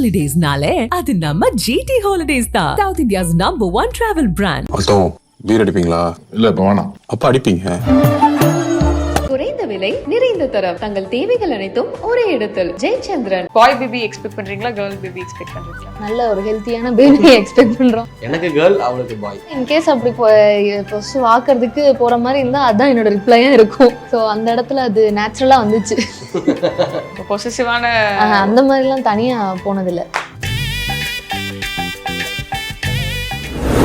ஹாலிடேஸ்னாலே அது நம்ம GT ஹாலிடேஸ் தான். South India's #1 travel brand. அத்தம் பீர் அடிப்பீங்களா? இல்ல இப்ப வேணாம். அப்ப அடிப்பீங்க. குறைந்த விலை நிறைந்த தரம் தங்கள் தேவைகள் அனைத்தும் ஒரே இடத்தில். ஜெயச்சந்திரன். பாய் பேபி எக்ஸ்பெக்ட் பண்றீங்களா கேர்ள் பேபி எக்ஸ்பெக்ட் பண்றீங்களா? நல்ல ஒரு ஹெல்த்தியான பேபி எக்ஸ்பெக்ட் பண்றோம். எனக்கு கேர்ள், அவளுக்கு பாய். இன்கேஸ் அப்படி பொஸ் வாக்குறதுக்கு போற மாதிரி இருந்தா அதான் என்னோட ரிப்ளையா இருக்கும். ஸோ அந்த இடத்துல அது நேச்சுரலா வந்துச்சு. பொசசிவான அந்த மாதிரிலாம் தனியா போனதில்லை.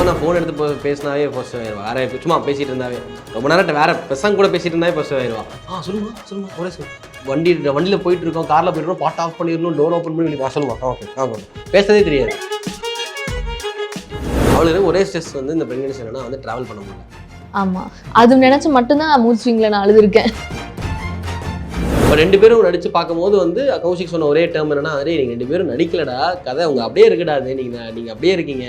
நான் ஃபோன் எடுத்து பேசினாவே ஃபர்ஸ்ட் ஆயிடுவா. வேற சும்மா பேசிட்டு இருந்தாவே ரொம்ப நேரம் வேற பெசங்க கூட பேசிட்டு இருந்தாவே ஃபர்ஸ்ட் ஆயிடுவா. சொல்லுமா ஒரே வண்டியில் போயிட்டு இருக்கோம், காரில் போயிட்டு இருக்கோம், பாட்டு ஆஃப் பண்ணிடணும், டோர் ஓப்பன் பண்ணி சொல்லுமா ஓகே பேசுறதே தெரியாது. அவளுக்கு ஒரே ஸ்ட்ரெஸ் வந்து இந்த பிரெக்னன்சி என்னன்னா வந்து ட்ராவல் பண்ண முடியல. ஆமா, அது நினைச்சு மட்டும்தான் மூட் ஸ்விங்ல நான் அழுதுருக்கேன். இப்போ 2 பேரும் நடிச்சு பார்க்கும்போது வந்து கௌஷிக் சொன்ன ஒரே டேர்ம் என்னன்னா, அதே நீங்கள் 2 பேரும் நடிக்கலடா, கதை உங்க அப்படியே இருக்குடா, அது நீங்கள் அப்படியே இருக்கீங்க.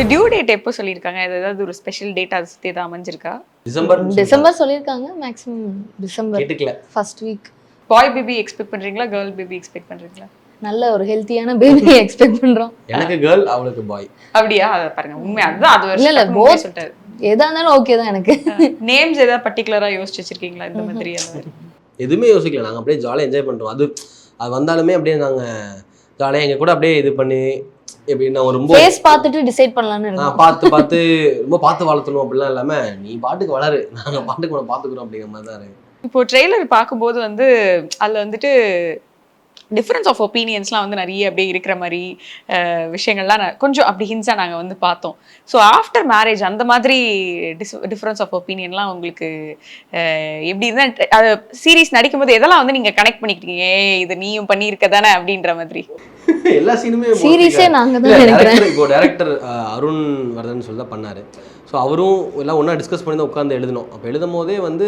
டியூ டேட் எப்போ சொல்லியிருக்காங்க? ஏதாவது ஒரு ஸ்பெஷல் டேட் அது சுற்றி தான் அமைஞ்சிருக்கா? டிசம்பர் சொல்லியிருக்காங்க. மேக்ஸிமம் டிசம்பர் கேட்டுக்கல. First week. Boy baby expect பண்றீங்களா கேர்ள் பேபி எக்ஸ்பெக்ட் பண்றீங்களா? நல்ல ஒரு ஹெல்த்தியான பேபி எக்ஸ்பெக்ட் பண்றோம். எனக்கு கேர்ள், அவளுக்கு பாய். அப்படியா? அதை பாருங்க, உண்மை அதுதான். அது இல்ல போத் சொல்லிட்டாரு. எதா இருந்தாலும் ஓகே தான் எனக்கு. நேம்ஸ் ஏதாவது பர்டிகுலரா யோசிச்சு வச்சிருக்கீங்களா இந்த மாதிரி? எதுவுமே யோசிக்கல, நாங்கள் அப்படியே ஜாலியாக என்ஜாய் பண்ணுறோம். அது வந்தாலுமே அப்படியே நாங்கள் ஜாலியாக எங்கள் கூட அப்படியே இது பண்ணி எப்படின்னா ரொம்ப ஃபேஸ் பார்த்துட்டு டிசைட் பண்ணலாம்னு இருக்கோம். பார்த்து ரொம்ப பார்த்து வளர்த்தணும் அப்படிலாம் இல்லாமல் நீ பாட்டுக்கு வளரு, நாங்கள் பாட்டுக்கு உன்னை பார்த்துக்குறோம் அப்படிங்கிற மாதிரி தான் இருக்கு. இப்போ ட்ரெய்லர் பார்க்கும்போது வந்து அதில் வந்துட்டு டிஃப்ரென்ஸ் ஆஃப் ஒப்பீனியன்ஸ்லாம் வந்து நிறைய அப்படியே இருக்கிற மாதிரி விஷயங்கள்லாம் கொஞ்சம் அப்படி ஹின்ஸாக நாங்கள் வந்து பார்த்தோம். ஸோ ஆஃப்டர் மேரேஜ் அந்த மாதிரி டிஃப்ரென்ஸ் ஆஃப் ஒப்பீனியன்லாம் உங்களுக்கு எப்படி இருந்தால் அது சீரீஸ் நடிக்கும்போது எதெல்லாம் வந்து நீங்கள் கனெக்ட் பண்ணிக்கிட்டீங்க, இது நீயும் பண்ணியிருக்க தானே அப்படின்ற மாதிரி? எல்லா சீனுமே சீரீஸே நாங்கள் தான் நினைக்கிறேன். இப்போ டேரக்டர் அருண் வர்தன் சொல்லி தான் பண்ணார். ஸோ அவரும் எல்லாம் ஒன்றா டிஸ்கஸ் பண்ணி தான் உட்காந்து எழுதணும். அப்போ எழுதும் போதே வந்து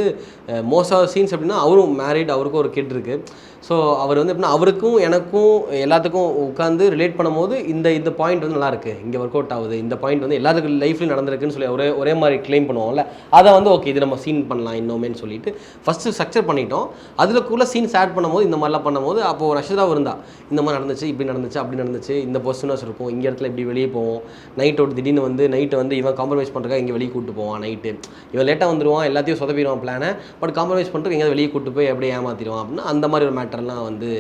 மோஸ்ட் ஆஃப் சீன்ஸ் எப்படின்னா, அவரும் மேரிட், அவருக்கும் ஒரு கிட் இருக்குது. ஸோ அவர் வந்து எப்படின்னா அவருக்கும் எனக்கும் எல்லாத்துக்கும் உட்காந்து ரிலேட் பண்ணும்போது இந்த பாயிண்ட் வந்து நல்லாயிருக்கு, இங்கே ஒர்க் அவுட் ஆகுது, இந்த பாயிண்ட் வந்து எல்லாத்துக்கும் லைஃப்லையும் நடந்திருக்குன்னு சொல்லி ஒரே மாதிரி கிளைம் பண்ணுவோம்ல, அதை வந்து ஓகே இது நம்ம சீன் பண்ணலாம் இன்னுமேன்னு சொல்லிட்டு ஃபஸ்ட்டு ஸ்ட்ரக்சர் பண்ணிட்டோம். அதுக்குள்ளே சீன்ஸ் ஆட் பண்ணும்போது இந்த மாதிரிலாம் பண்ணும்போது அப்போது ரஷிதாவும் இருந்தா, இந்த மாதிரி நடந்துச்சு, இப்படி நடந்துச்சு, அப்படி நடந்துச்சு, இந்த பொசிஷனஸ் இருக்கும், இங்கே இடத்துல இப்படி வெளியே போவோம், நைட்டோட திடீர்னு வந்து நைட்டு வந்து இவன் காம்ப்ரமைஸ் பண்ணுறதுக்காக இங்கே வெளியே கூப்பிட்டு போவான், நைட்டு இவன் லேட்டாக வந்துடுவான், எல்லாத்தையும் சொதப்பிடுவான் பிளானை, பட் காம்ப்ரமைஸ் பண்ணிட்டு எங்கேயாவது வெளியே கூப்பிட்டு போய் அப்படியே ஏமாற்றிடுவான் அப்படின்னா அந்த மாதிரி ஒரு மேட்டர்லாம் வந்து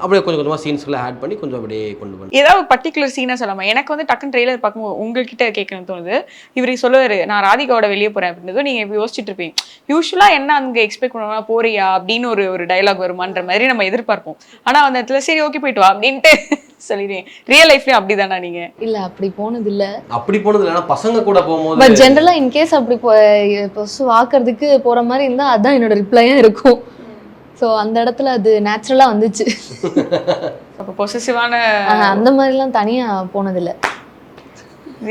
அப்படியே கொஞ்சமாக சீன்ஸ்குள்ளே ஆட் பண்ணி கொஞ்சம் அப்படியே கொண்டு பண்ணி ஏதாவது பர்டிகுலர் சீனாக சொல்லாமல். எனக்கு வந்து டக்குன்னு ட்ரெய்லர் பார்க்கும்போது உங்ககிட்ட கேட்கணும்னு தோணுது. இவருக்கு சொல்லுவார் நான் ராதிகாவோட வெளியே போகிறேன் அப்படின்றதும் நீங்கள் இப்போ யோசிச்சுட்டு இருப்பீங்க. யூஸ்வலாக என்ன அங்கே எக்ஸ்பெக்ட் பண்ணுவோம்னா போறியா அப்படின்னு ஒரு டைலாக் வருமான்ற மாதிரி நம்ம எதிர்பார்ப்போம். ஆனால் அந்த இடத்துல சரி ஓகே போயிட்டு வா அப்படின்ட்டு சொல்லிடுவேன். ரியல் லைஃப்லயும் அப்படிதானா நீங்க? இல்ல அப்படி போனது இல்ல. ஆனா பசங்க கூட போகும்போது பட் ஜெனரலா இன் கேஸ் அப்படி பொஸ் வாக்குறதுக்கு போற மாதிரி இருந்தா அதான் என்னோட ரிப்ளையா இருக்கும். ஸோ அந்த இடத்துல அது நேச்சுரலா வந்துச்சு. அப்போ பொசசிவான அந்த மாதிரிலாம் தனியா போனதில்லை.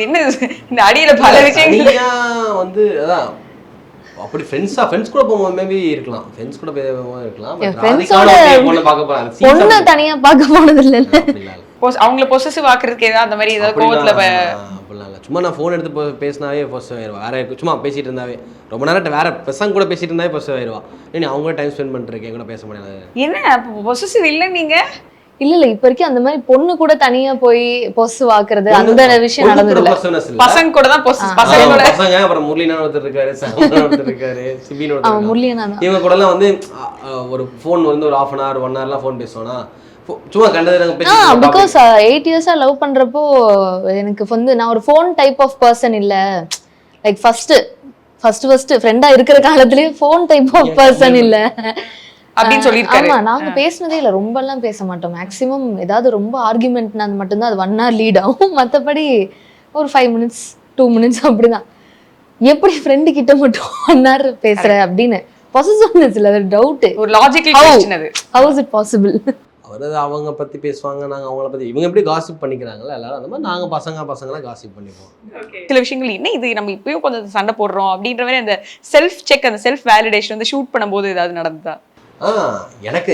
என்ன இந்த அடியில பல விஷயங்கள் வந்து அதான் அப்படி ஃப்ரெண்ட்ஸ் கூட போகும்போது மேபி இருக்கலாம், ஃப்ரெண்ட்ஸ் கூட இருக்கலாம். பொண்ணு தனியா பார்க்க போனது இல்ல. அவங்கள பொசசிவ் ஆக்குறதுக்கு ஏதாவது அந்த மாதிரி ஏதாவது கோவத்துல அப்படிலாம் இல்லை. சும்மா நான் ஃபோன் எடுத்து பேசினாவே ஃபர்ஸ்ட் ஆயிடுவா. வேற சும்மா பேசிட்டு இருந்தாவே ரொம்ப நேரம் வேற பெசங்க கூட பேசிட்டு இருந்தாவே ஃபர்ஸ்ட் ஆயிடுவா. நீ அவங்க டைம் ஸ்பெண்ட் பண்ணிருக்கேன் கூட பேச முடியாது. என்ன பொசசிவ் இல்லை நீங்க? இல்ல இப்ப வரைக்கும் அந்த மாதிரி பொண்ணு கூட தனியா போய் பொஸ் வாக்குறது அந்த விஷயம் நடந்தது இல்ல. பசங்க கூட தான் பசங்க அப்புறம் முரளினா ஒருத்தர் இருக்காரு, சாமனா ஒருத்தர் இருக்காரு, சிபின் ஒருத்தர் இருக்காரு. முரளினா இவங்க கூட எல்லாம் வந்து ஒரு ஃபோன் வந்து ஒரு 1/2 hour 1 hourலாம் ஃபோன் பேசுவோம்னா சும்மா கண்டது. பிகாஸ் 8 years லவ் பண்றப்போ எனக்கு வந்து நான் ஒரு ஃபோன் டைப் ஆஃப் பர்சன் இல்ல. லைக் ஃபர்ஸ்ட் ஃப்ரெண்டா இருக்கிற காலத்துலயே ஃபோன் டைப் ஆஃப் பர்சன் இல்ல அப்படின்னு சொல்லிருக்காரு. ஆமா, நாங்க பேசினதே இல்ல, ரொம்ப எல்லாம் பேச மாட்டோம். மேக்ஸிமம் ஏதாவது ரொம்ப ஆர்குமெண்ட்னா அது மட்டும் தான் அது 1 hour லீட் ஆகும். மத்தபடி ஒரு 5 minutes 2 minutes அப்படிதான். எப்படி ஃப்ரெண்டு கிட்ட மட்டும் 1 hour பேசுற அப்படின்னு பொசசிவ்னஸ் இல்ல, அது டவுட். ஒரு லாஜிக்கல் क्वेश्चन அது. How is it possible? அவரது அவங்க பத்தி பேசுவாங்க, நாங்க அவங்கள பத்தி, இவங்க எப்படி காசிப் பண்ணிக்கிறாங்களா எல்லாரும் அந்த மாதிரி நாங்க பசங்களாம் காசிப் பண்ணிப்போம். சில விஷயங்கள் என்ன இது நம்ம இப்பயும் கொஞ்சம் சண்டை போடுறோம் அப்படின்ற மாதிரி அந்த செல்ஃப் செக், அந்த செல்ஃப் வேலிடேஷன் வந்து ஷூட் பண்ணும்போது ஏதாவது நடந்ததா? எனக்கு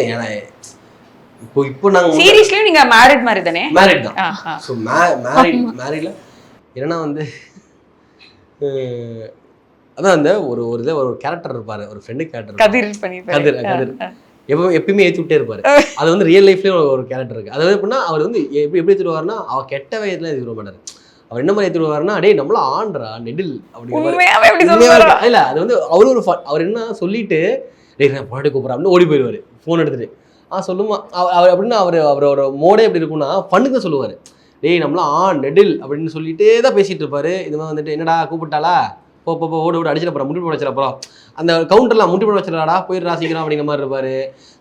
இப்போ நாங்க சீரியஸ்லயும் நீங்க மேரிட் தானே? மேரிட் தான். ஸோ மேரிட்ல என்னன்னா வந்து அதான் அந்த ஒரு கேரக்டர் இருப்பாரு, ஒரு ஃப்ரெண்டு கேரக்டர், கதிர் எப்பயுமே ஏற்றி விட்டே இருப்பாரு. அது வந்து ரியல் லைஃப்லேயும் ஒரு கேரக்டர் இருக்குது. அதாவது எப்படின்னா அவர் வந்து எப்படி ஏற்றிடுவாருன்னா அவர் கெட்ட வயதுலாம் ஏற்றி விட மாட்டார். அவர் என்ன மாதிரி ஏற்றிடுவாருன்னா டேய் நம்மள ஆண்ட்ரா நெடில் அப்படிங்கிற இல்லை அது வந்து அவர் என்ன சொல்லிட்டு டேய் நான் பாட்டு கூப்பிட்றேன் அப்படின்னு ஓடி போயிடுவார் ஃபோன் எடுத்துகிட்டு. சொல்லுமா அவர் அப்படின்னா அவரோட மோடே எப்படி இருக்குன்னா ஃபண்ணுக்கு தான் சொல்லுவார். டேய் நம்மளாம் நெடில் அப்படின்னு சொல்லிட்டே தான் பேசிகிட்டு இருப்பாரு. இது மாதிரி வந்துட்டு என்னடா கூப்பிட்டாளா போ ஓடு அடிச்சிட போகிறோம் முட்டி போட வச்சிட போகிறோம் அந்த கவுண்டர்லாம் முட்டி போட வச்சிடலாடா போயிட்டு ராசிக்கிறோம் அப்படிங்கிற மாதிரி இருப்பார்.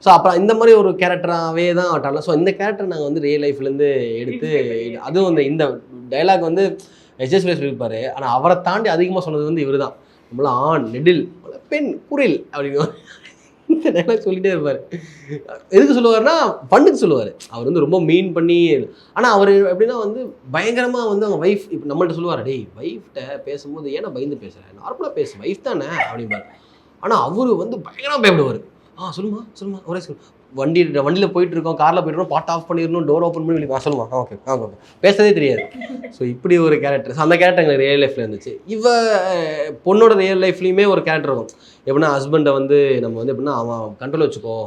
ஸோ அப்புறம் இந்த மாதிரி ஒரு கேரக்டராகவே தான் ஆட்டால. ஸோ இந்த கேரக்டர் நாங்கள் வந்து ரியல் லைஃப்லேருந்து எடுத்து அதுவும் இந்த டைலாக் வந்து எஸ்எஸ் சொல்லியிருப்பாரு. ஆனால் அவரை தாண்டி அதிகமாக சொன்னது வந்து இவர் தான். நம்மளாம் ஆண் நெடில் பெண் குரில் அப்படிங்கிற இந்த டைலாக் சொல்லிட்டே இருப்பார். எதுக்கு சொல்லுவார்னா பண்ணுக்கு சொல்லுவார். அவர் வந்து ரொம்ப மீன் பண்ணி. ஆனால் அவர் எப்படின்னா வந்து பயங்கரமாக வந்து அவங்க ஒய்ஃப் இப்போ நம்மள்ட்ட சொல்லுவார் டேய் ஒய்ஃப்கிட்ட பேசும்போது ஏன்னா பயந்து பேசுகிறேன் நார்மலாக பேசு ஒய்ஃப் தானே அப்படிம்பார். ஆனால் அவர் வந்து பயங்கரமாக பயப்படுவார். சொல்லுமா ஒரே வண்டியில் போயிட்டு இருக்கோம் காரில் போயிட்டு இருக்கோம் பாட் ஆஃப் பண்ணிடணும் டோர் ஓப்பன் பண்ணி வெளியே சொல்லுமா ஓகே பேசுறதே தெரியாது. ஸோ இப்படி ஒரு கேரக்டர். அந்த கேரக்டர் எங்களுக்கு ரியல் லைஃப்பில் இருந்துச்சு. பொண்ணோட ரியல் லைஃப்லேயுமே ஒரு கேரக்டர் இருக்கும். எப்படின்னா ஹஸ்பண்டை வந்து நம்ம வந்து எப்படின்னா அவன் கண்ட்ரோல் வச்சுக்கோ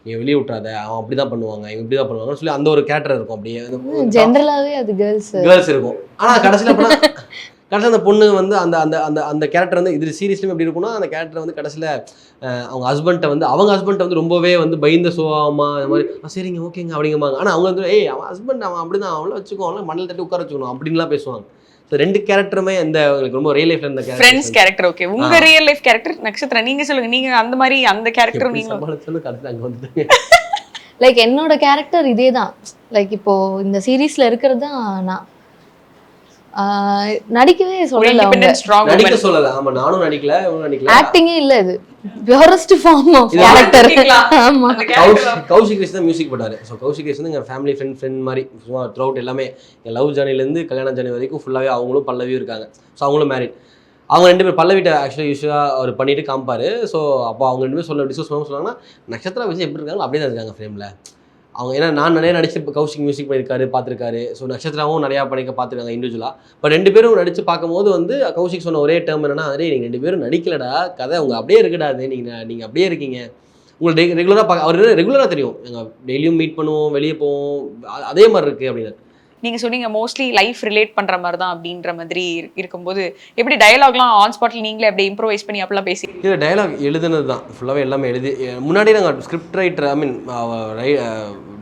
நீ வெளியே விட்றாத அவன் அப்படி தான் பண்ணுவாங்க இவங்க இப்படி தான் பண்ணுவாங்கன்னு சொல்லி அந்த ஒரு கேரக்டர் இருக்கும். அப்படியே ஜென்ரலாகவே அது கேர்ள்ஸ் இருக்கும். ஆனால் கடைசியில் அந்த பொண்ணு வந்து அந்த அந்த அந்த அந்த கேரக்டர் வந்து இது சீரியஸ்லையும் எப்படி இருக்குன்னா அந்த கேரக்டர் வந்து கடைசியில் அவங்க ஹஸ்பண்ட்டை வந்து ரொம்பவே வந்து பயந்த சோகமா இந்த மாதிரி சரிங்க ஓகேங்க அப்படிங்கம்பாங்க. ஆனால் அவங்க வந்து அவன் ஹஸ்பண்ட் அவன் அப்படி தான் அவங்கள வச்சுக்கோ அவங்கள மண்டல் தட்டி உட்கார வச்சுக்கணும் அப்படின்லாம் பேசுவாங்க. ஸோ ரெண்டு கேரக்டருமே இந்த ரொம்ப ரியல் லைஃப்ல இருந்த ஃப்ரெண்ட்ஸ் கேரக்டர். ஓகே உங்க ரியல் லைஃப் கேரக்டர் நட்சத்திரா நீங்க சொல்லுங்க. நீங்க அந்த மாதிரி அந்த கேரக்டர் நீங்க கடைசியில் அங்கே வந்துட்டு லைக் என்னோட கேரக்டர் இதே தான். லைக் இப்போ இந்த சீரீஸ்ல இருக்கிறது தான் நான் நடிக்கவே சொல்லல. ஆமா நானும் நடிக்கல ஆக்டிங்கே இல்ல இது பியூரஸ்ட் ஃபார்ம் ஆஃப் கேரக்டர். ஆமா கௌஷிக் கிருஷ்ணன் தான் மியூசிக் போட்டாரு. ஸோ கௌஷிக் கிருஷ்ணன் எங்கள் ஃபேமிலி ஃப்ரெண்ட் மாதிரி சும்மா த்ரூ அவுட் எல்லாமே எங்கள் லவ் ஜர்னிலேருந்து கல்யாண ஜர்னி வரைக்கும் ஃபுல்லாகவே அவங்களும் பல்லவியும் இருக்காங்க. ஸோ அவங்களும் மேரிட். அவங்க ரெண்டு பேர் பல்லவிட்ட ஆக்சுவலாக யூஸ்வலாக அவர் பண்ணிட்டு காமிப்பாரு. ஸோ அப்போ அவங்க ரெண்டு பேர் டிஸ்கஸ் பண்ண சொன்னாங்கன்னா நட்சத்திரா விஜய் எப்படி இருக்காங்க அப்படியே தான் இருக்காங்க ஃப்ரேமில். அவங்க ஏன்னா நான் நிறைய நடிச்சு கௌஷிக் மியூசிக் பண்ணியிருக்காரு பார்த்துருக்காரு. ஸோ நட்சத்திராவும் நிறையா பண்ணிக்க பார்த்துருக்காங்க இண்டிவிஜுவலாக. பட் ரெண்டு பேரும் நடிச்சு பார்க்கும்போது வந்து கௌஷிக் சொன்ன ஒரே டேர்ம் என்னன்னா அதே நீங்கள் ரெண்டு பேரும் நடிக்கலடா கதை அவங்க அப்படியே இருக்கடாது நீங்கள் அப்படியே இருக்கீங்க உங்களுக்கு ரெகுலராக அவர் ரெகுலராக தெரியும் எங்கள் டெய்லியும் மீட் பண்ணுவோம் வெளியே போவோம் அதே மாதிரி இருக்குது அப்படின்னு. நீங்க சொன்னீங்க மோஸ்ட்லி லைஃப் ரிலேட் பண்ற மாதிரி தான் அப்படின்ற மாதிரி இருக்கும்போது எப்படி டயலாக்லாம் ஆன் ஸ்பாட்ல நீங்களே அப்படியே இம்ப்ரோவைஸ் பண்ணி அப்படிலாம் பேசி இல்லை டயலாக் எழுதுனது தான் ஃபுல்லாகவே எல்லாமே எழுதி முன்னாடி நாங்கள் ஸ்கிரிப்ட் ரைட்டர்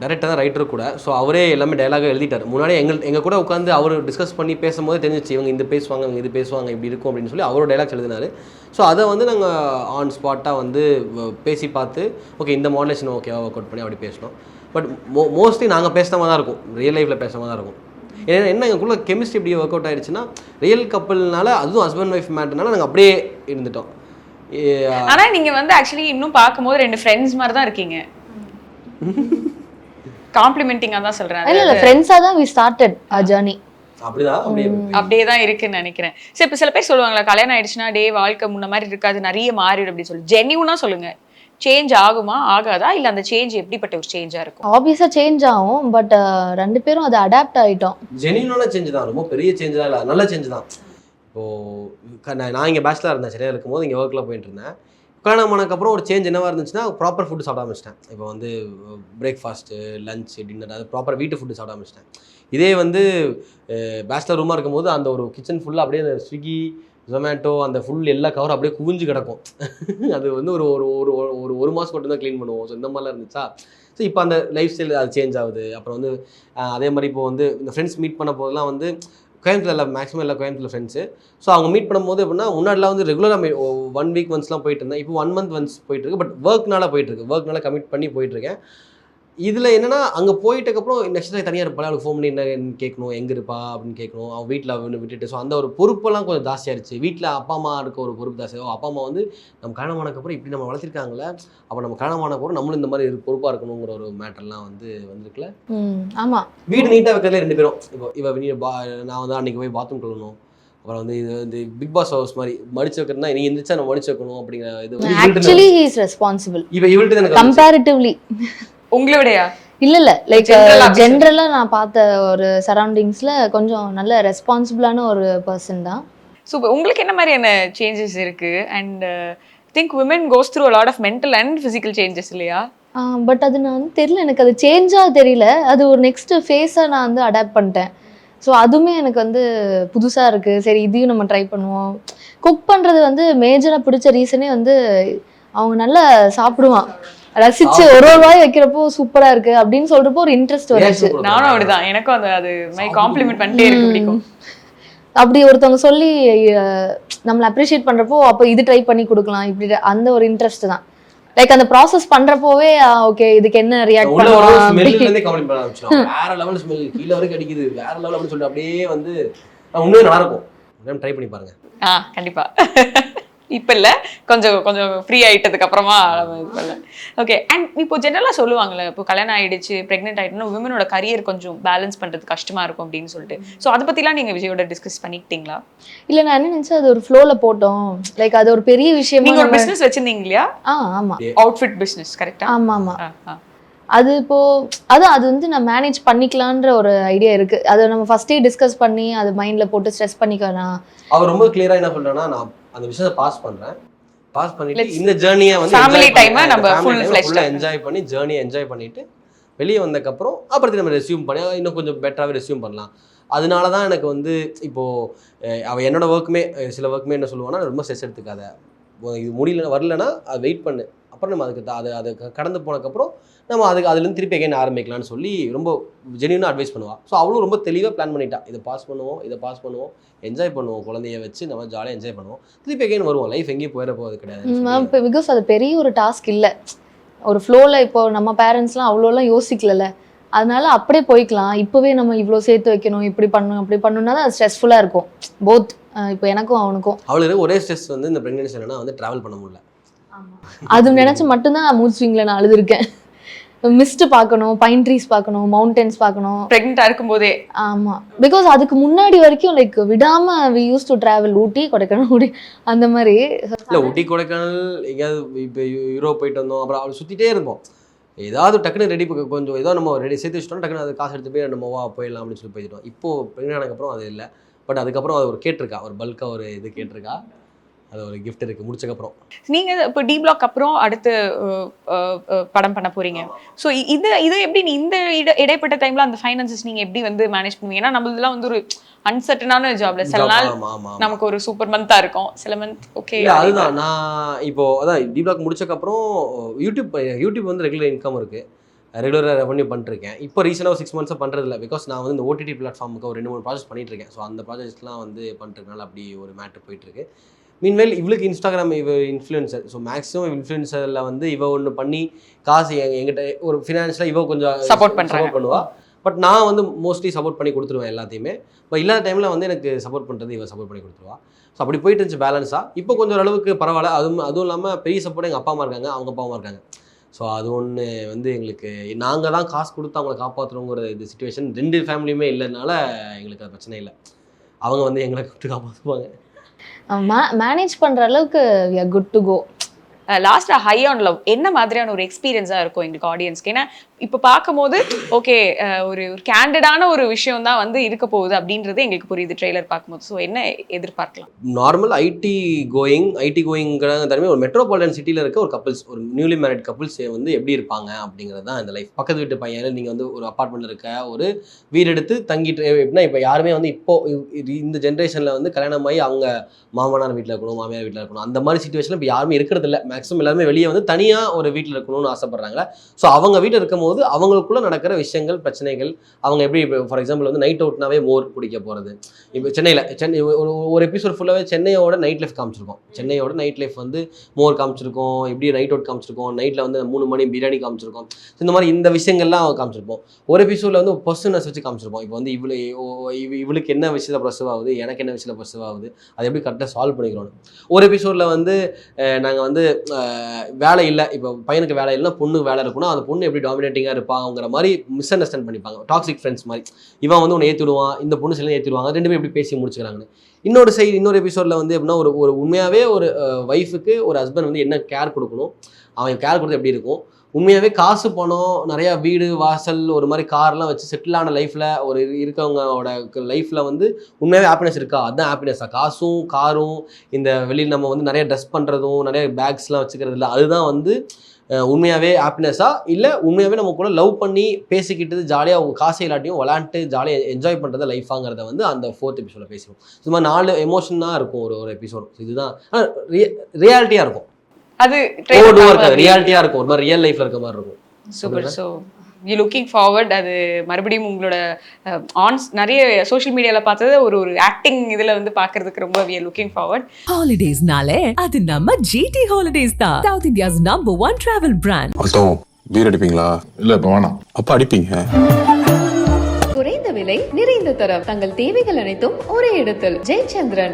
டைரக்டர் தான் ரைட்டர் கூட. ஸோ அவரே எல்லாமே டயலாக எழுதிட்டார். முன்னாடியே எங்கள் கூட உட்காந்து அவர் டிஸ்கஸ் பண்ணி பேசும்போது தெரிஞ்சிச்சு இவங்க இந்த பேசுவாங்க இவங்க இது பேசுவாங்க இப்படி இருக்கும் அப்படின்னு சொல்லி அவரோட டைலாக்ஸ் எழுதினார். ஸோ அதை வந்து நாங்கள் ஆன் ஸ்பாட்டாக வந்து பேசி பார்த்து ஓகே இந்த மாடுலேஷன் ஓகேவா ஒர்க் அவுட் பண்ணி அப்படி பேசணும். பட் மோஸ்ட்லி நாங்கள் பேசுகிற மாதிரி தான் இருக்கும் ரியல் லைஃப்பில் பேசுகிற மாதிரி தான் இருக்கும். ஏன்னா என்ன எங்களுக்குள்ள கெமிஸ்ட்ரி எப்படி ஒர்க் அவுட் ஆயிடுச்சுன்னா ரியல் கப்பல்னால அதுவும் ஹஸ்பண்ட் ஒய்ஃப் மேட்டர்னால நாங்கள் அப்படியே இருந்துட்டோம். ஆனால் நீங்கள் வந்து ஆக்சுவலி இன்னும் பார்க்கும்போது ரெண்டு ஃப்ரெண்ட்ஸ் மாதிரி தான் இருக்கீங்க. காம்ப்ளிமெண்டிங்காக தான் சொல்கிறேன். இல்லை ஃப்ரெண்ட்ஸாக தான் வி ஸ்டார்டட் ஆர் ஜர்னி. அப்படியே தான் இருக்குன்னு நினைக்கிறேன். சரி இப்போ சில பேர் சொல்லுவாங்களா கல்யாணம் ஆயிடுச்சுன்னா டே வாழ்க்கை முன்ன மாதிரி இருக்காது நிறைய மாறிடும் அப்படின்னு சொல்லி ஜென்யூனா சொல்லுங்க சேஞ்ச் ஆகுமா ஆகாதா இல்லை அந்த சேஞ்ச் எப்படிப்பட்ட ஒரு சேஞ்சாக இருக்கும்? ஆப்வியஸாக சேஞ்ச் ஆகும். பட் ரெண்டு பேரும் அதை அடாப்ட் ஆகிட்டோம். ஜென்யூனான சேஞ்ச் தான் ரொம்ப பெரிய சேஞ்சாக இல்லை நல்ல சேஞ்ச் தான். இப்போது நான் இங்கே பேச்சுலர் இருந்தேன் சென்னையில் இருக்கும்போது இங்கே ஒர்க்கில் போயிட்டு இருந்தேன். கல்யாணம் ஆனதுக்கப்புறம் ஒரு சேஞ்ச் என்னவாக இருந்துச்சுன்னா ப்ராப்பர் ஃபுட்டு சாப்பிட ஆரம்பிச்சிட்டேன். இப்போ வந்து பிரேக்ஃபாஸ்ட்டு லஞ்ச் டின்னர் அது ப்ராப்பர் வீட்டு ஃபுட்டு சாப்பிட ஆரம்பிச்சிட்டேன். இதே வந்து பேச்சுலர் ரூமாக இருக்கும்போது அந்த ஒரு கிச்சன் ஃபுல்லாக அப்படியே அந்த ஸ்விக்கி ஜொமேட்டோ அந்த ஃபுல் எல்லா கவரும் அப்படியே குவிஞ்சு கிடக்கும். அது வந்து ஒரு ஒரு ஒரு ஒரு மாதம் மட்டும் தான் க்ளீன் பண்ணுவோம். ஸோ இந்த மாதிரிலாம் இருந்துச்சா. ஸோ இப்போ அந்த லைஃப் ஸ்டைல் அது சேஞ்ச் ஆகுது. அப்புறம் வந்து அதே மாதிரி இப்போ வந்து இந்த ஃப்ரெண்ட்ஸ் மீட் பண்ண போதெல்லாம் வந்து கோயம்புத்தூர் எல்லாம் மேக்ஸிமம் எல்லாம் கோயம்புத்தூர் ஃப்ரெண்ட்ஸு. ஸோ அவங்க மீட் பண்ணும்போது எப்படின்னா முன்னாடிலாம் வந்து ரெகுலராக 1 வீக் ஒன்ஸ்லாம் போயிட்டு இருந்தேன். இப்போ 1 மந்த் ஒன்ஸ் போயிட்டுருக்கு. பட் ஒர்க்னால போயிட்டுருக்கு. ஒர்க்னால கமிட் பண்ணி போயிட்டுருக்கேன். இதில் என்னென்னா அங்கே போயிட்டதுக்கப்புறம் நெக்ஸ்ட் தனியாக இருப்பாள் அவளுக்கு ஃபோன் பண்ணி என்ன கேட்கணும் எங்கே இருப்பா அப்படின்னு கேட்கணும். அவள் வீட்டில் அவனு விட்டுட்டு ஸோ அந்த ஒரு பொறுப்பெல்லாம் கொஞ்சம் ஜாஸ்தியாகிடுச்சு. வீட்டில் அப்பா அம்மா இருக்க ஒரு பொறுப்பு ஜாஸ்தியாக அப்பா அம்மா வந்து நம்ம கல்யாணமானக்கப்புறம் இப்படி நம்ம வளர்த்திருக்காங்களே அப்போ நம்ம கல்யாணமானக்கப்புறம் நம்மளும் இந்த மாதிரி பொறுப்பாக இருக்கணுங்கிற ஒரு மேட்டர்லாம் வந்து வந்திருக்குல்ல. ஆமாம் வீடு நீட்டாக வைக்கிறதுல ரெண்டு பேரும் இப்போ நான் வந்து அன்றைக்கி போய் பாத்ரூம் கழுவணும். அப்புறம் வந்து இது வந்து பிக் பாஸ் ஹவுஸ் மாதிரி மடிச்சு வைக்கிறதுனா நீ எந்திரிச்சா நம்ம மடிச்சு வைக்கணும் அப்படிங்கிற இது ஆக்சுவலி ஹி இஸ் ரெஸ்பான்சிபிள். இப்போ இவள்கிட்ட எனக்கு கம்பேரிட்டிவ்லி உங்களை விடையா இல்ல லைக் ஜென்ரலா நான் பார்த்த ஒரு சரௌண்டிங்ஸ்ல கொஞ்சம் நல்ல ரெஸ்பான்சிபிளான ஒரு பர்சன் தான். சூப்பர். உங்களுக்கு என்ன மாதிரியான சேஞ்சஸ் இருக்கு? And think women goes through a lot of mental and physical changes இல்லையா? பட் அது நான் வந்து தெரியல, எனக்கு அது சேஞ்சாக தெரியல. அது ஒரு நெக்ஸ்ட் ஃபேஸாக நான் வந்து அடாப்ட் பண்ணிட்டேன். ஸோ அதுவுமே எனக்கு வந்து புதுசாக இருக்குது. சரி இதையும் நம்ம ட்ரை பண்ணுவோம். குக் பண்ணுறது வந்து மேஜராக பிடிச்ச ரீசனே வந்து அவங்க நல்லா சாப்பிடுவான், ரசிச்சு ஒரு வாய் வைக்கிறப்போ சூப்பரா இருக்கு அப்படின்னு சொல்றப்போ ஒரு இன்ட்ரெஸ்ட் வந்துச்சு. நானும் அப்படிதான், எனக்கும் அந்த அது காம்ப்ளிமெண்ட் பண்ணிட்டே இருக்கு, பிடிக்கும். அப்படி ஒருத்தவங்க சொல்லி நம்மளை அப்ரிஷியேட் பண்றப்போ அப்போ இது ட்ரை பண்ணி கொடுக்கலாம் இப்படி அந்த ஒரு இன்ட்ரெஸ்ட் தான். லைக் அந்த ப்ராசஸ் பண்றப்போவே ஓகே இதுக்கு என்ன ரியாக்ட் பண்ணலாம் ஸ்மெல்லிலேருந்தே கமெண்ட் பண்ண ஆரம்பிச்சோம். வேற லெவல் ஸ்மெல், கீழ வரைக்கும் அடிக்குது, வேற லெவல் அப்படின்னு சொல்லிட்டு அப்படியே வந்து உண்மையே நல்லா இருக்கும். ட்ரை பண்ணி பாருங்க. கண்டிப்பா. இப்ப இல்ல, கொஞ்சம் கொஞ்சம் ஃப்ரீ ஆயிட்டதுக்கு அப்புறமா ஓகே. அண்ட் இப்போ ஜெனரலா சொல்லுவாங்கல்ல, இப்போ கல்யாணம் ஆயிடுச்சு, பிரெக்னென்ட் ஆயிட்டுனா விமனோட கரியர் கொஞ்சம் பேலன்ஸ் பண்றது கஷ்டமா இருக்கும் அப்படின்னு சொல்லிட்டு. ஸோ அதை பத்திலாம் நீங்க விஜயோட டிஸ்கஸ் பண்ணிக்கிட்டீங்களா? இல்ல நான் என்ன நினைச்சேன், அது ஒரு ஃப்ளோல போட்டோம். லைக் அது ஒரு பெரிய விஷயம். நீங்க ஒரு பிசினஸ் வச்சிருந்தீங்க இல்லையா? ஆமா, அவுட்ஃபிட் பிசினஸ். கரெக்டா? ஆமா ஆமா. அது இப்போ அதான் அது வந்து நான் மேனேஜ் பண்ணிக்கலான்ற ஒரு ஐடியா இருக்கு. அதை நம்ம ஃபர்ஸ்டே டிஸ்கஸ் பண்ணி அது மைண்ட்ல போட்டு ஸ்ட்ரெஸ் பண்ணிக்கலாம். அவர் ரொம்ப கிளியரா என்ன சொல்றேன்னா, நான் அந்த விஷயத்தை பாஸ் பண்றேன், பாஸ் பண்ணிட்டு இந்த ஜர்னியை வந்து ஃபேமிலி டைமை நம்ம ஃபுல் ஃப்ளெஷ்டா என்ஜாய் பண்ணி ஜர்னியை என்ஜாய் பண்ணிட்டு வெளியே வந்ததுக்கப்புறம் அப்புறத்தை நம்ம ரெஸ்யூம் பண்ணி இன்னும் கொஞ்சம் பெட்டராகவே ரெஸ்யூம் பண்ணலாம். அதனால தான் எனக்கு வந்து இப்போது அவள் என்னோட ஒர்க்குமே சில ஒர்க்குமே என்ன சொல்லுவான்னா, ரொம்ப ஸ்ட்ரெஸ் எடுத்துக்காத, இது முடியல வரலன்னா அது வெயிட் பண்ணு, அப்புறம் நம்ம அதுக்கு அது கடந்து போனதுக்கப்புறம் நம்ம அதுலேருந்து திருப்பி அகைன் ஆரம்பிக்கலாம்னு சொல்லி ரொம்ப ஜென்யூனாக அட்வைஸ் பண்ணுவாள். ஸோ அவளும் ரொம்ப தெளிவாக பிளான் பண்ணிட்டா, இதை பாஸ் பண்ணுவோம், என்ஜாய் பண்ணுவோம், குழந்தைய வச்சு நம்ம ஜாலியாக என்ஜாய் பண்ணுவோம், திருப்பி அகைன் வருவோம், லைஃப் எங்கேயும் போயிட போகிறது கிடையாது. இப்போ பிகாஸ் அது பெரிய ஒரு டாஸ்க் இல்லை, ஒரு ஃப்ளோவில். இப்போ நம்ம பேரண்ட்ஸ்லாம் அவ்வளோலாம் யோசிக்கல, அதனால அப்படியே போய்க்கலாம். இப்போவே நம்ம இவ்வளோ சேர்த்து வைக்கணும், இப்படி பண்ணணும் அப்படி பண்ணணும்னா தான் அது ஸ்ட்ரெஸ்ஃபுல்லாக இருக்கும் போத். இப்போ எனக்கும் அவனுக்கும் அவளுக்கு ஒரே ஸ்ட்ரெஸ் வந்து இந்த ப்ரெக்னன்சி என்னன்னா வந்து ட்ராவல் பண்ண முடியல. அது நினச்சி மட்டும்தான் மூட் ஸ்விங்கில் நான் அழுதுருக்கேன். மிஸ்ட் பார்க்கணும், பைன் ட்ரீஸ் பார்க்கணும், மவுண்டன்ஸ் பார்க்கணும் பிரெக்னென்ட்டா இருக்கும்போதே. ஆமா, பிகாஸ் அதுக்கு முன்னாடி வரைக்கும் லைக் விடாம we use to travel, Ooty Kodaikanal, ஊட்டி அந்த மாதிரி. இல்லை ஊட்டி கொடைக்கானல் எங்கேயாவது இப்போ யூரோப் போயிட்டு வந்தோம், அப்புறம் அவள் சுற்றிட்டே இருப்போம். ஏதாவது டக்குன்னு ரெடி கொஞ்சம் ஏதோ நம்ம ரெடி சேர்த்து வச்சிட்டோம், டக்குன்னு அது காசு எடுத்து போய் நம்ம போயிடலாம் அப்படின்னு சொல்லி போயிட்டோம். இப்போது பிரெக்னென்ட் ஆனதுக்கப்புறம் அது இல்லை. பட் அதுக்கப்புறம் அது ஒரு கேட்டிருக்கா, ஒரு பல்காக ஒரு இது கேட்டிருக்கா, அது ஒரு கிஃப்ட் இருக்குது முடிச்சக்கப்புறம். நீங்கள் இப்போ டி பிளாக் அப்புறம் அடுத்து படம் பண்ண போகிறீங்க. ஸோ இது எப்படி இந்த இடைப்பட்ட டைமில் அந்த ஃபைனான்சஸ் நீங்கள் எப்படி வந்து மேனேஜ் பண்ணுவீங்க? ஏன்னா நம்மளதுலாம் வந்து ஒரு அன்சர்டனான ஜாப்ல சில நாள் நமக்கு ஒரு சூப்பர் மந்த்தாக இருக்கும், சில மந்த் ஓகே. அதுதான் நான் இப்போது அதான் டி பிளாக் முடிச்சக்கப்புறம் யூடியூப் வந்து ரெகுலர் இன்கம் இருக்குது, ரெகுலராக ரெவன்யூ பண்ணிருக்கேன். இப்போ ரீசெண்டாக 6 மந்த்ஸாக பண்ணுறதில்ல, பிகாஸ் நான் வந்து இந்த ஓடிடி பிளாட்ஃபார்முக்கு ஒரு 2-3 ப்ராஜெக்ட் பண்ணிட்டு இருக்கேன். ஸோ அந்த ப்ராஜெக்ட்ஸ்லாம் வந்து பண்ணிருக்கனால அப்படி ஒரு மேட்ரு போயிட்டுருக்கு. மீன்வேல் இவளுக்கு இன்ஸ்டாகிராம் இன்ஃப்ளூயன்சர், ஸோ மேக்ஸிமம் இன்ஃப்ளூயன்சரில் வந்து இவ ஒன்று பண்ணி காசு எங்கிட்ட ஒரு ஃபினான்ஷியலாக இவ கொஞ்சம் சப்போர்ட் பண்ணுவாள். பட் நான் வந்து மோஸ்ட்லி சப்போர்ட் பண்ணி கொடுத்துருவேன் எல்லாத்தையுமே. இப்போ இல்லாத டைமில் வந்து எனக்கு சப்போர்ட் பண்ணுறது இவ சப்போர்ட் பண்ணி கொடுத்துருவா. ஸோ அப்படி போயிட்டு இருந்துச்சு பேலன்ஸாக. இப்போ கொஞ்சம் அளவுக்கு பரவாயில்ல. அதுவும் இல்லாமல் பெரிய சப்போர்ட் எங்கள் அப்பா அம்மா இருக்காங்க, அவங்க அப்பாவும் இருக்காங்க. ஸோ அது ஒன்று வந்து எங்களுக்கு நாங்கள் தான் காசு கொடுத்து அவங்களை காப்பாற்றுறோங்கிற இது சுச்சுவேஷன் 2 ஃபேமிலியுமே இல்லைனால எங்களுக்கு அது பிரச்சனை இல்லை. அவங்க வந்து எங்களை கூப்பிட்டு காப்பாற்றுவாங்க. மேனேஜ் பண்ற அளவுக்கு we are good to go. லாஸ்டா ஹை ஆன் லவ் என்ன மாதிரியான ஒரு எக்ஸ்பீரியன்ஸாக இருக்கும் எங்களுக்கு ஆடியன்ஸ்க்கு? ஏன்னா இப்போ பார்க்கும்போது ஓகே ஒரு கேண்டடான ஒரு விஷயம் தான் வந்து இருக்க போகுது அப்படின்றது எங்களுக்கு புரியுது ட்ரெய்லர் பார்க்கும்போது. ஸோ என்ன எதிர்பார்க்கலாம்? நார்மல் ஐடி கோயிங்கிறாங்க தனிமே ஒரு மெட்ரோபாலிட்டன் சிட்டியில் இருக்க ஒரு கப்புள்ஸ், ஒரு நியூலி மேரிட் கப்புள்ஸ் வந்து எப்படி இருப்பாங்க அப்படிங்கிறது தான் இந்த லைஃப். பக்கத்து வீட்டு பையன் நீங்கள் வந்து ஒரு அப்பார்ட்மெண்ட்டில் இருக்க ஒரு வீடு எடுத்து தங்கிட்டு எப்படின்னா இப்போ யாருமே வந்து இப்போது இந்த ஜென்ரேஷனில் வந்து கல்யாணம் ஆகி அவங்க மாமனார் வீட்டில் இருக்கணும், மாமியார் வீட்டில் இருக்கணும், அந்த மாதிரி சிச்சுவேஷனில் இப்போ யாருமே இருக்கிறது இல்லை. மேக்ஸிமம் எல்லாருமே வெளியே வந்து தனியாக ஒரு வீட்டில் இருக்கணும்னு ஆசைப்படுறாங்க. ஸோ அவங்க வீட்டில் இருக்கும்போது அவங்களுக்குள்ள நடக்கிற விஷயங்கள், பிரச்சனைகள், அவங்க எப்படி இப்போ ஃபார் எக்ஸாம்பிள் வந்து நைட் அவுட்னாவே மோர் குடிக்க போகிறது. இப்போ சென்னை ஒரு எபிசோட் ஃபுல்லாகவே சென்னையோட நைட் லைஃப் காமிச்சிருக்கோம். சென்னையோட நைட் லைஃப் வந்து மோர் காமிச்சிருக்கோம், எப்படி நைட் அவுட் காமிச்சிருக்கோம், நைட்டில் வந்து 3 மணி பிரியாணி காமிச்சிருக்கோம். இந்த மாதிரி இந்த விஷயங்கள்லாம் காமிச்சிருப்போம். ஒரு எபிசோடில் வந்து பர்சனஸ் வச்சு காமிச்சிருப்போம். இப்போ வந்து இவளுக்கு என்ன விஷயத்தில் ப்ரெசவ் ஆகுது, எனக்கு என்ன விஷயத்தில் ப்ரெசவ் ஆகுது, அதை எப்படி கரெக்டாக சால்வ் பண்ணிக்கிறோன்னு. ஒரு எபிசோடில் வந்து நாங்கள் வந்து வேலை இல்லை, இப்போ பையனுக்கு வேலை இல்லைன்னா பொண்ணுக்கு வேலை இருக்கணும், அந்த பொண்ணு எப்படி டாமினேட்டிங்காக இருப்பாங்கிற மாதிரி மிஸ் அண்டர்ஸ்டாண்ட் பண்ணிப்பாங்க. டாக்ஸிக் ஃப்ரெண்ட்ஸ் மாதிரி இவன் வந்து ஒன்று ஏற்றிடுவான், இந்த பொண்ணு சில ஏற்றிடுவாங்க, 2 பேரும் எப்படி பேசி முடிச்சுக்கிறாங்கன்னு. இன்னொரு எபிசோடில் வந்து எப்படின்னா ஒரு உண்மையாகவே ஒரு ஒய்ஃபுக்கு ஒரு ஹஸ்பண்ட் வந்து என்ன கேர் கொடுக்கணும், அவன் கேர் கொடுத்து எப்படி இருக்கும், உண்மையாகவே காசு பணம் நிறையா வீடு வாசல் ஒரு மாதிரி கார்லாம் வச்சு செட்டிலான லைஃப்பில் ஒரு இருக்கவங்களோட லைஃப்பில் வந்து உண்மையாகவே ஹாப்பினஸ் இருக்கா? அதுதான் ஹாப்பினஸ்ஸாக? காசும் காரும் இந்த வெளியில் நம்ம வந்து நிறைய ட்ரெஸ் பண்ணுறதும் நிறைய பேக்ஸ்லாம் வச்சுக்கிறது இல்லை, அதுதான் வந்து உண்மையாகவே ஹாப்பினஸா இல்லை உண்மையாகவே நம்ம கூட லவ் பண்ணி பேசிக்கிட்டு ஜாலியாக அவங்க காசை இல்லாட்டியும் விளாண்டுட்டு ஜாலியாக என்ஜாய் பண்ணுறது லைஃபாங்கிறத வந்து அந்த 4th எபிசோட பேசுவோம். சும்மா 4 எமோஷன் தான் இருக்கும் ஒரு எபிசோட். இதுதான் ரியாலிட்டியாக இருக்கும், அது ரியாலிட்டியாக இருக்கும், ஒரு மாதிரி ரியல் லைஃப்ல இருக்க மாதிரி இருக்கும். Super. So you looking forward. அது மறுபடியும் உங்களோட நிறைய சோஷியல் மீடியாவில் பார்த்தது ஒரு ஆக்டிங் இதில் வந்து பார்க்கறதுக்கு ரொம்ப வி ஆர் லுக்கிங் ஃபார்வர்ட். ஹாலிடேஸ்னாலே அது நம்ம ஜிடி ஹாலிடேஸ் தான். South India's number 1 travel brand. அர்த்தம் பீர் அடிப்பீங்களா? இல்ல இப்ப வேணாம். அப்ப அடிப்பீங்க. குறைந்த விலை நிறைந்த தரம் தங்கள் தேவைகள் அனைத்தும் ஒரே இடத்தில். ஜெயச்சந்திரன்.